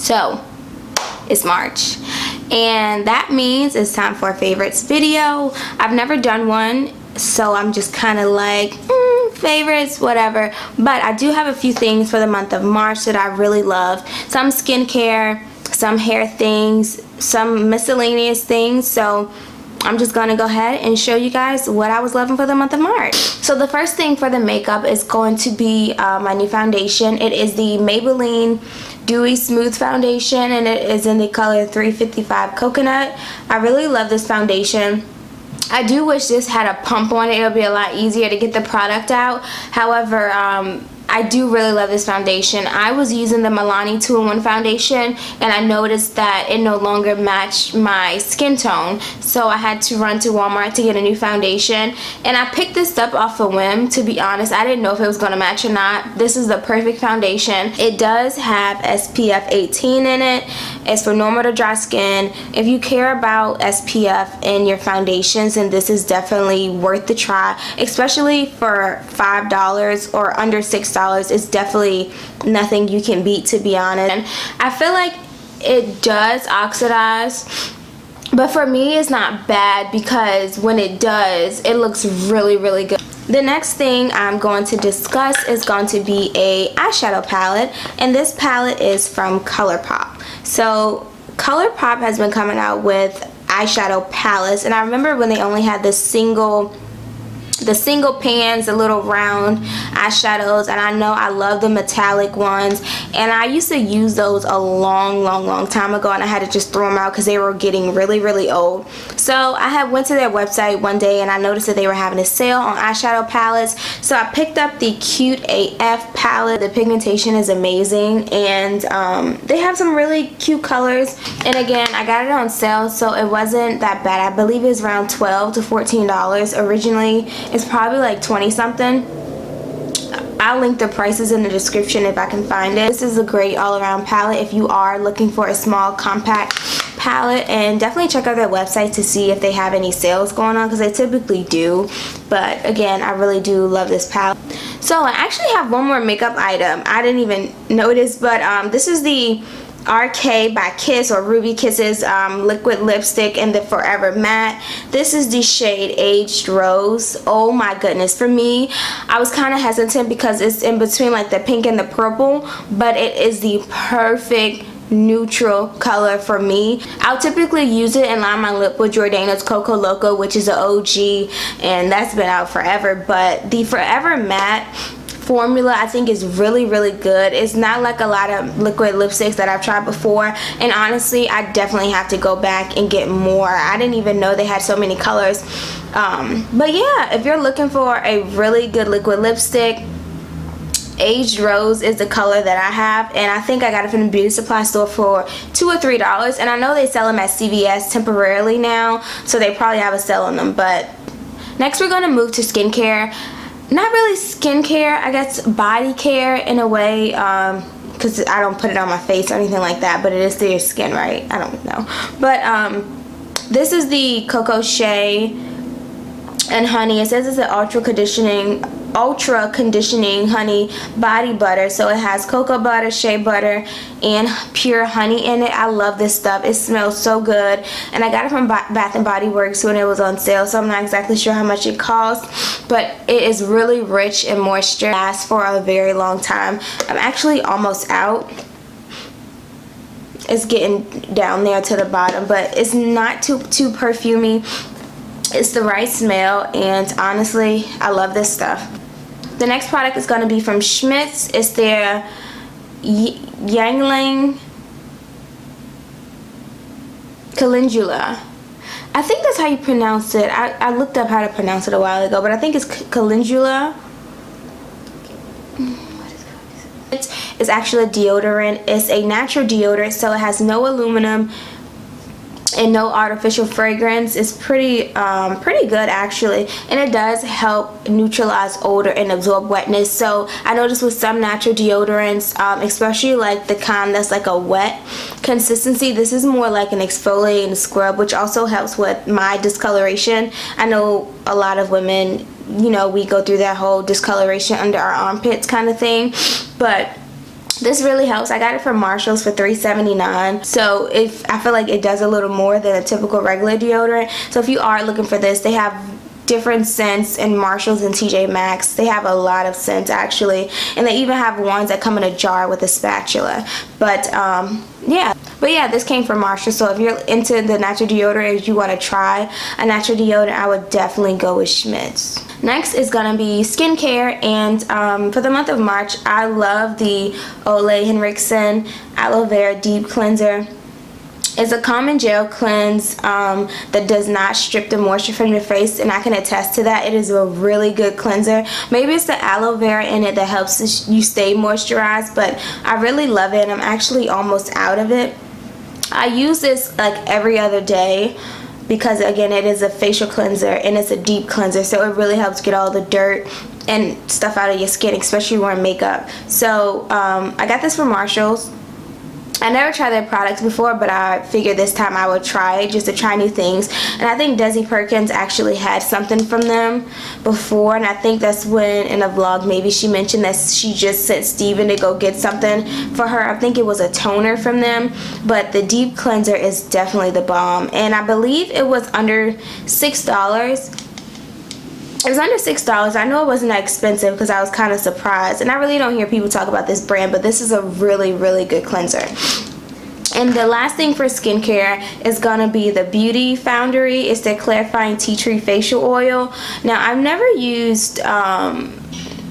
So it's March, and that means it's time for a favorites video. I've never done one, so I'm just kind of like favorites, whatever. But I do have a few things for the month of March that I really love. Some skincare, some hair things, some miscellaneous things. So I'm just gonna go ahead and show you guys what I was loving for the month of March. So the first thing for the makeup is going to be my new foundation. It is the Maybelline Dewy Smooth Foundation, and it is in the color 355 Coconut. I really love this foundation. I do wish this had a pump on it. It'll be a lot easier to get the product out. However, I do really love this foundation. I was using the Milani 2-in-1 foundation, and I noticed that it no longer matched my skin tone, so I had to run to Walmart to get a new foundation. And I picked this up off a whim, to be honest. I didn't know if it was going to match or not. This is the perfect foundation. It does have SPF 18 in it. It's for normal to dry skin. If you care about SPF in your foundations, then this is definitely worth the try, especially for $5 or under $6. It's definitely nothing you can beat, to be honest. And I feel like it does oxidize, but for me it's not bad, because when it does, it looks really, really good. The next thing I'm going to discuss is going to be a eyeshadow palette, and this palette is from ColourPop. So ColourPop has been coming out with eyeshadow palettes, and I remember when they only had the single pans, the little round eyeshadows, and I know I love the metallic ones, and I used to use those a long time ago, and I had to just throw them out because they were getting really, really old. So I went to their website one day, and I noticed that they were having a sale on eyeshadow palettes, so I picked up the Cute AF palette. The pigmentation is amazing, and they have some really cute colors, and again, I got it on sale, so it wasn't that bad. I believe it was around $12 to $14. Originally it's probably like 20 something. I'll link the prices in the description if I can find it. This is a great all-around palette if you are looking for a small compact palette, and definitely check out their website to see if they have any sales going on, because they typically do. But again, I really do love this palette. So I actually have one more makeup item I didn't even notice, but this is the RK by Kiss, or Ruby Kisses liquid lipstick in the Forever Matte. This is the shade Aged Rose. Oh my goodness, for me, I was kind of hesitant because it's in between like the pink and the purple, but it is the perfect neutral color for me. I'll typically use it and line my lip with Jordana's Coco Loco, which is an OG, and that's been out forever. But the Forever Matte formula I think is really, really good. It's not like a lot of liquid lipsticks that I've tried before, and honestly I definitely have to go back and get more. I didn't even know they had so many colors. But yeah, if you're looking for a really good liquid lipstick, Aged Rose is the color that I have, and I think I got it from the beauty supply store for $2 or $3, and I know they sell them at CVS temporarily now, so they probably have a sale on them. But next we're going to move to skincare. Not really skincare, I guess body care in a way, because I don't put it on my face or anything like that, but it is to your skin, right? I don't know. But this is the Coco Shea and Honey. It says it's an ultra conditioning honey body butter, so it has cocoa butter, shea butter, and pure honey in it. I love this stuff. It smells so good, and I got it from Bath and Body Works when it was on sale, so I'm not exactly sure how much it costs, but it is really rich in moisture. It lasts for a very long time. I'm actually almost out. It's getting down there to the bottom, but it's not too perfumey. It's the right smell, and honestly I love this stuff. The next product is going to be from Schmidt's. It's their Yangling Calendula. I think that's how you pronounce it. I looked up how to pronounce it a while ago, but I think it's Calendula. It's actually a deodorant. It's a natural deodorant, so it has no aluminum and no artificial fragrance. It's pretty good actually, and it does help neutralize odor and absorb wetness. So I noticed with some natural deodorants, especially like the kind that's like a wet consistency, this is more like an exfoliating scrub, which also helps with my discoloration. I know a lot of women, you know, we go through that whole discoloration under our armpits kind of thing, but This really helps. I got it from Marshall's for $3.79. So I feel like it does a little more than a typical regular deodorant. So if you are looking for this, they have different scents in Marshalls and TJ Maxx. They have a lot of scents actually, and they even have ones that come in a jar with a spatula. But yeah, this came from Marshall. So if you're into the natural deodorant, if you want to try a natural deodorant, I would definitely go with Schmidt's. Next is gonna be skincare, and for the month of March, I love the Ole Henriksen Aloe Vera Deep Cleanser. It's a common gel cleanse that does not strip the moisture from your face, and I can attest to that. It is a really good cleanser. Maybe it's the aloe vera in it that helps you stay moisturized, but I really love it, and I'm actually almost out of it. I use this like every other day because, again, it is a facial cleanser and it's a deep cleanser, so it really helps get all the dirt and stuff out of your skin, especially wearing makeup. So I got this from Marshall's. I never tried their products before, but I figured this time I would try it just to try new things. And I think Desi Perkins actually had something from them before, and I think that's when in a vlog maybe she mentioned that she just sent Steven to go get something for her. I think it was a toner from them, but the deep cleanser is definitely the bomb, and I believe it was under $6. It was under $6. I know it wasn't that expensive because I was kind of surprised. And I really don't hear people talk about this brand, but this is a really, really good cleanser. And the last thing for skincare is going to be the Beauty Foundry. It's their clarifying tea tree facial oil. Now, I've never used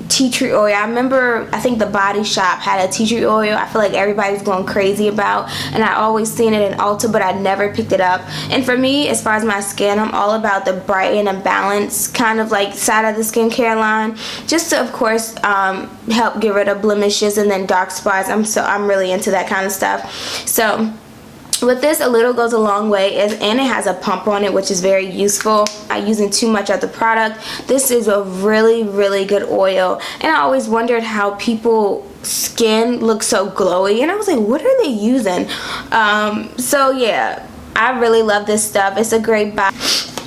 tea tree oil. I remember, I think the Body Shop had a tea tree oil I feel like everybody's going crazy about, and I always seen it in Ulta, but I never picked it up. And for me, as far as my skin, I'm all about the brighten and balance kind of like side of the skincare line, just to of course help get rid of blemishes and then dark spots. I'm really into that kind of stuff. So with this, a little goes a long way, and it has a pump on it, which is very useful. I'm using too much of the product. This is a really, really good oil, and I always wondered how people's skin looks so glowy, and I was like, what are they using? So yeah, I really love this stuff. It's a great buy.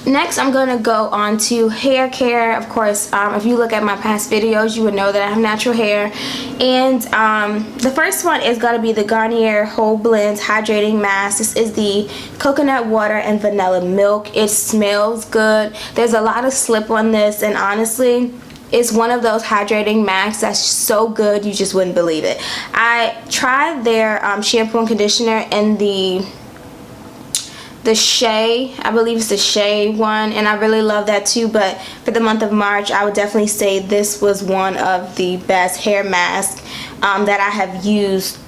Next, I'm going to go on to hair care. Of course, if you look at my past videos, you would know that I have natural hair. And the first one is going to be the Garnier Whole Blends Hydrating Mask. This is the coconut water and vanilla milk. It smells good. There's a lot of slip on this, and honestly, it's one of those hydrating masks that's so good you just wouldn't believe it. I tried their shampoo and conditioner in the Shea, I believe it's the Shea one, and I really love that too. But for the month of March, I would definitely say this was one of the best hair masks that I have used.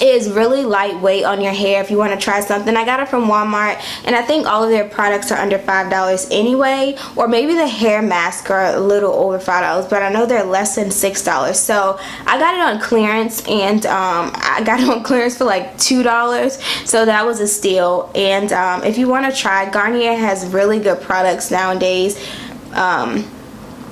It is really lightweight on your hair if you want to try something. I got it from Walmart, and I think all of their products are under $5 anyway, or maybe the hair masks are a little over $5, but I know they're less than $6. So I got it on clearance, and I got it on clearance for like $2, so that was a steal. And if you want to try, Garnier has really good products nowadays.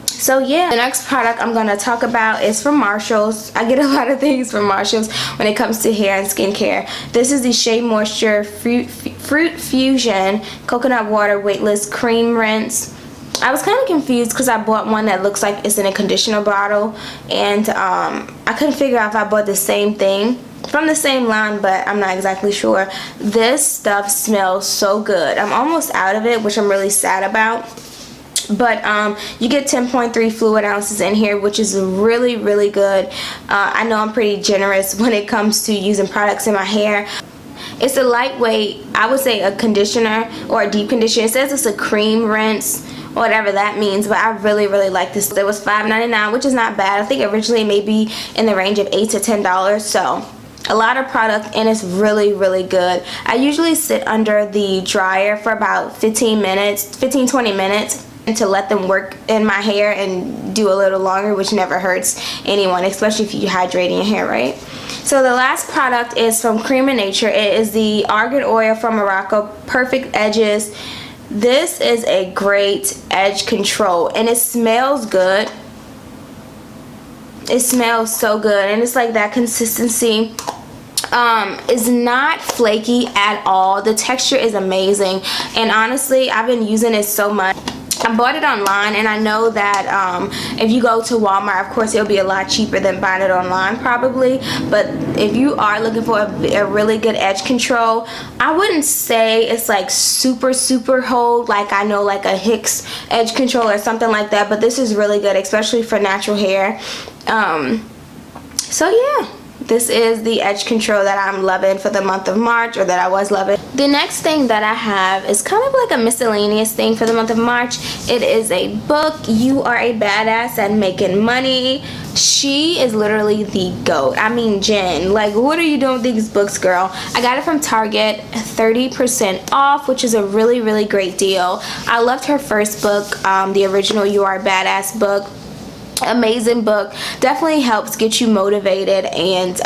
So yeah, the next product I'm going to talk about is from Marshall's. I get a lot of things from Marshall's when it comes to hair and skincare. This is the Shea Moisture Fruit Fusion Coconut Water Weightless Cream Rinse. I was kind of confused because I bought one that looks like it's in a conditioner bottle, and I couldn't figure out if I bought the same thing from the same line, but I'm not exactly sure. This stuff smells so good. I'm almost out of it, which I'm really sad about. But you get 10.3 fluid ounces in here, which is really, really good. I know I'm pretty generous when it comes to using products in my hair. It's a lightweight, I would say a conditioner or a deep conditioner. It says it's a cream rinse, whatever that means, but I really, really like this. It was $5.99, which is not bad. I think originally maybe in the range of $8 to $10, so a lot of product, and it's really, really good. I usually sit under the dryer for about 15 minutes, 15-20 minutes, to let them work in my hair and do a little longer, which never hurts anyone, especially if you're hydrating your hair, right? So the last product is from Cream of Nature. It is the Argan Oil from Morocco Perfect Edges. This is a great edge control, and it smells good. It smells so good, and it's like that consistency. Is not flaky at all. The texture is amazing, and honestly, I've been using it so much. I bought it online, and I know that if you go to Walmart, of course it'll be a lot cheaper than buying it online probably, but if you are looking for a really good edge control, I wouldn't say it's like super hold like I know like a Hicks edge control or something like that, but this is really good, especially for natural hair. So yeah, this is the edge control that I'm loving for the month of March, or that I was loving. The next thing that I have is kind of like a miscellaneous thing for the month of March. It is a book, You Are a Badass at Making Money. She is literally the GOAT. I mean, Jen, like, what are you doing with these books, girl? I got it from Target, 30% off, which is a really great deal. I loved her first book, the original You Are a Badass book. Amazing book. Definitely helps get you motivated and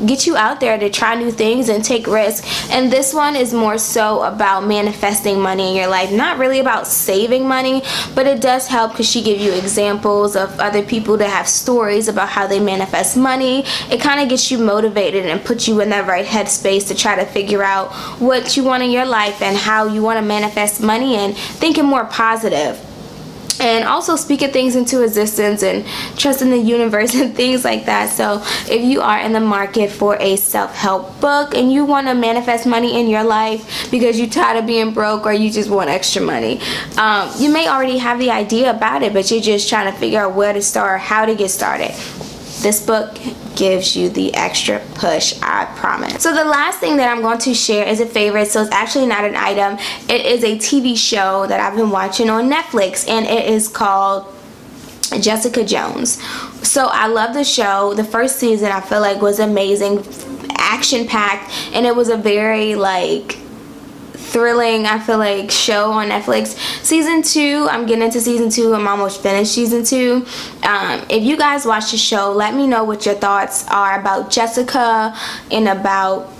get you out there to try new things and take risks. And this one is more so about manifesting money in your life, not really about saving money, but it does help because she gives you examples of other people that have stories about how they manifest money. It kind of gets you motivated and puts you in that right headspace to try to figure out what you want in your life and how you want to manifest money, and thinking more positive. And also speaking things into existence and trusting the universe and things like that. So if you are in the market for a self-help book and you want to manifest money in your life because you're tired of being broke, or you just want extra money, you may already have the idea about it, but you're just trying to figure out where to start or how to get started. This book gives you the extra push, I promise. So the last thing that I'm going to share is a favorite. So it's actually not an item. It is a TV show that I've been watching on Netflix, and it is called Jessica Jones. So I love the show. The first season I feel like was amazing, action-packed, and it was a very like thrilling, I feel like, show on Netflix. Season 2, I'm getting into season 2. I'm almost finished season 2. If you guys watch the show, let me know what your thoughts are about Jessica and about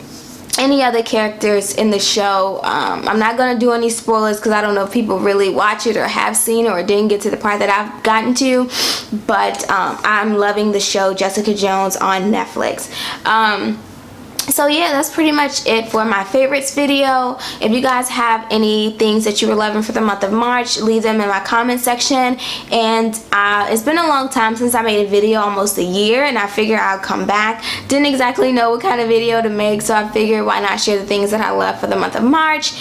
any other characters in the show. I'm not gonna do any spoilers because I don't know if people really watch it or have seen it or didn't get to the part that I've gotten to, but I'm loving the show Jessica Jones on Netflix. So yeah, that's pretty much it for my favorites video. If you guys have any things that you were loving for the month of March, leave them in my comment section. And it's been a long time since I made a video, almost a year, and I figured I'll come back. Didn't exactly know what kind of video to make, so I figured why not share the things that I love for the month of March.